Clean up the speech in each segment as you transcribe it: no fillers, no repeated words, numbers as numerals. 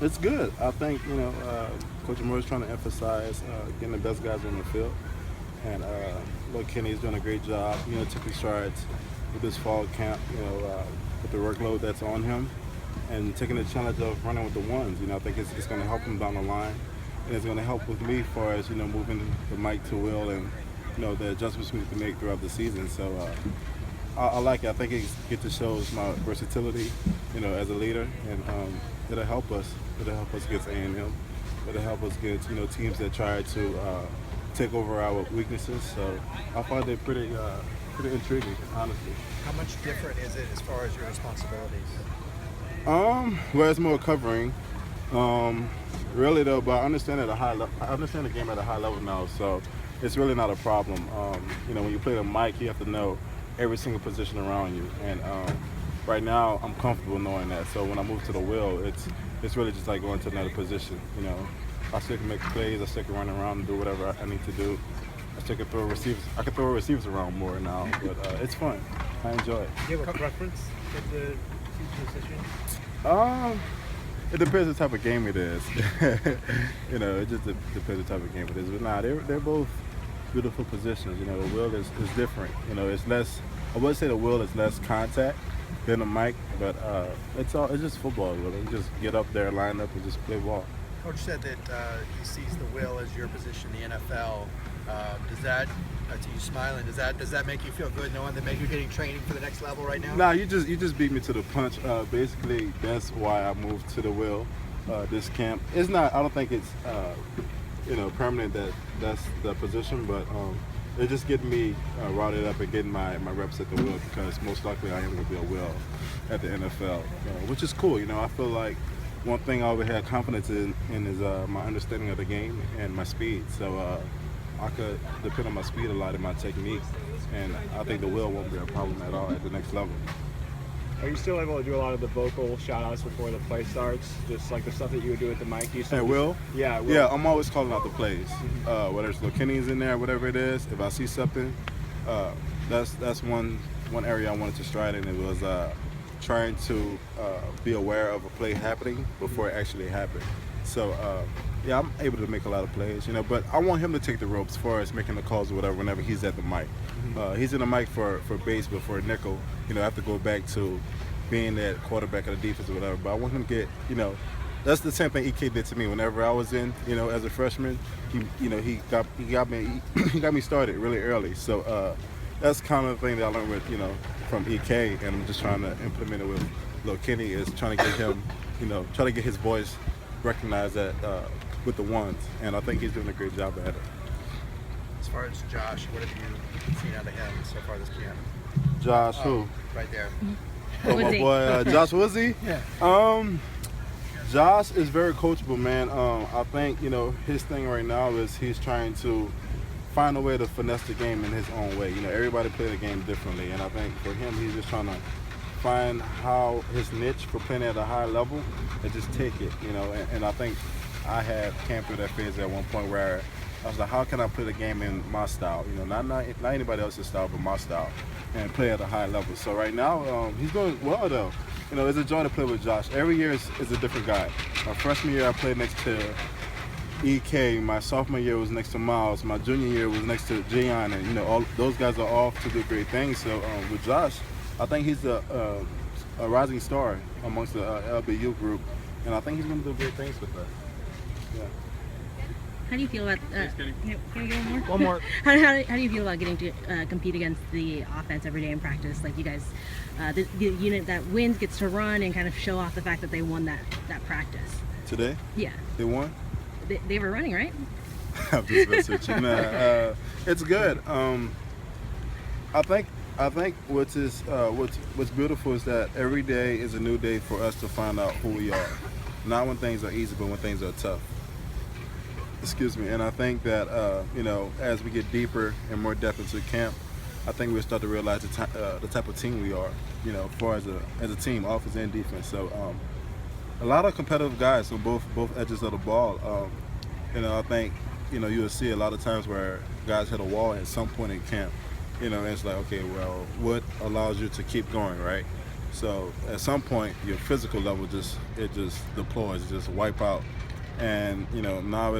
It's good. I think Coach Moore is trying to emphasize getting the best guys on the field, and Lil Kenny's doing a great job. Taking strides with this fall camp. With the workload that's on him, and taking the challenge of running with the ones. I think it's going to help him down the line, and it's going to help with me as far as moving the mic to Will and the adjustments we need to make throughout the season. So I like it. I think it gets to shows my versatility, as a leader, and it'll help us. It'll help us against A&M. It'll help us against teams that try to take over our weaknesses. So I find it pretty intriguing, honestly. How much different is it as far as your responsibilities? Well, it's more covering. Really though, but I understand at a high level. I understand the game at a high level now, so it's really not a problem. When you play the mic, you have to know every single position around you, and right now I'm comfortable knowing that. So when I move to the wheel, it's really just like going to another position. I still can make plays. I still can run around and do whatever I need to do. I still can throw receivers. I can throw receivers around more now, but it's fun. I enjoy it. Do you have a preference for the two positions? It depends the type of game it is. It just depends the type of game it is. But they're both beautiful positions. The wheel is different. It's less. I would say the wheel is less contact than the mic, but it's just football. Really, you just get up there, line up, and just play ball. Coach said that he sees the will as your position in the NFL. Does that, to you smiling, does that make you feel good knowing that maybe you're getting training for the next level right now? Nah, you just beat me to the punch. Basically, that's why I moved to the wheel. This camp. It's not. I don't think it's permanent. That's the position, but it just getting me routed up and getting my reps at the wheel, because most likely I am going to be a wheel at the NFL, which is cool. I feel like one thing I always had confidence in is my understanding of the game and my speed. So I could depend on my speed a lot and my technique, and I think the wheel won't be a problem at all at the next level. Are you still able to do a lot of the vocal shout-outs before the play starts? Just like the stuff that you would do at the mic? At Will? Yeah, Will. Yeah, I'm always calling out the plays. Whether it's Lil Kenny's in there, whatever it is, if I see something, that's one area I wanted to stride in. It was trying to be aware of a play happening before it actually happened. So yeah, I'm able to make a lot of plays, but I want him to take the ropes as far as making the calls or whatever whenever he's at the mic. He's in the mic for base, but for nickel, I have to go back to being that quarterback of the defense or whatever. But I want him to get, that's the same thing EK did to me whenever I was in, as a freshman. He got me started really early. So that's kind of the thing that I learned with, from EK, and I'm just trying to implement it with Lil Kenny, is trying to get him, try to get his voice recognized with the ones, and I think he's doing a great job at it. As far as Josh, what have you seen out of him so far this camp? Josh, who? Right there. Oh, my boy, Josh Woodsy. Yeah. Josh is very coachable, man. I think his thing right now is he's trying to find a way to finesse the game in his own way. Everybody play the game differently, and I think for him, he's just trying to find how his niche for playing at a high level and just take it. And I think I had camped through that phase at one point where I was like, how can I play the game in my style? Not anybody else's style, but my style, and play at a high level. So right now, he's doing well though. It's a joy to play with Josh. Every year is a different guy. My freshman year, I played next to EK. My sophomore year was next to Miles. My junior year was next to Jayon, and all those guys are off to do great things. So with Josh, I think he's a rising star amongst the LBU group, and I think he's going to do great things with us. Yeah. How do you feel about? Can we get one more? One more. How do you feel about getting to compete against the offense every day in practice? Like you guys, the unit that wins gets to run and kind of show off the fact that they won that practice. Today? Yeah. They won? They were running, right? I'm just messing with you. Nah, it's good. I think what's beautiful is that every day is a new day for us to find out who we are. Not when things are easy, but when things are tough. Excuse me. And I think that as we get deeper and more depth into camp, I think we'll start to realize the type of team we are. As far as a team, offense and defense. So a lot of competitive guys on both edges of the ball. I think you'll see a lot of times where guys hit a wall at some point in camp. And it's like, okay, well, what allows you to keep going, right? So at some point, your physical level just deploys, just wipe out. And now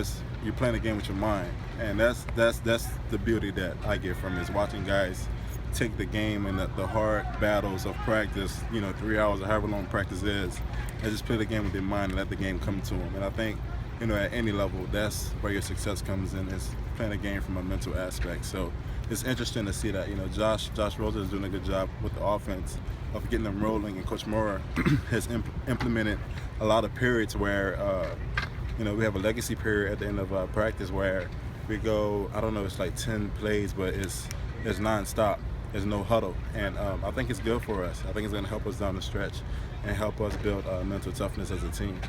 you're playing a game with your mind, and that's the beauty that I get from it, is watching guys take the game and the hard battles of practice, 3 hours or however long practice is, and just play the game with their mind and let the game come to them. And I think, at any level, that's where your success comes in, is playing the game from a mental aspect. So it's interesting to see that, Josh Rosen is doing a good job with the offense of getting them rolling, and Coach Mora has implemented a lot of periods where, we have a legacy period at the end of practice where we go, I don't know, it's like 10 plays, but it's nonstop. There's no huddle, and I think it's good for us. I think it's going to help us down the stretch and help us build mental toughness as a team.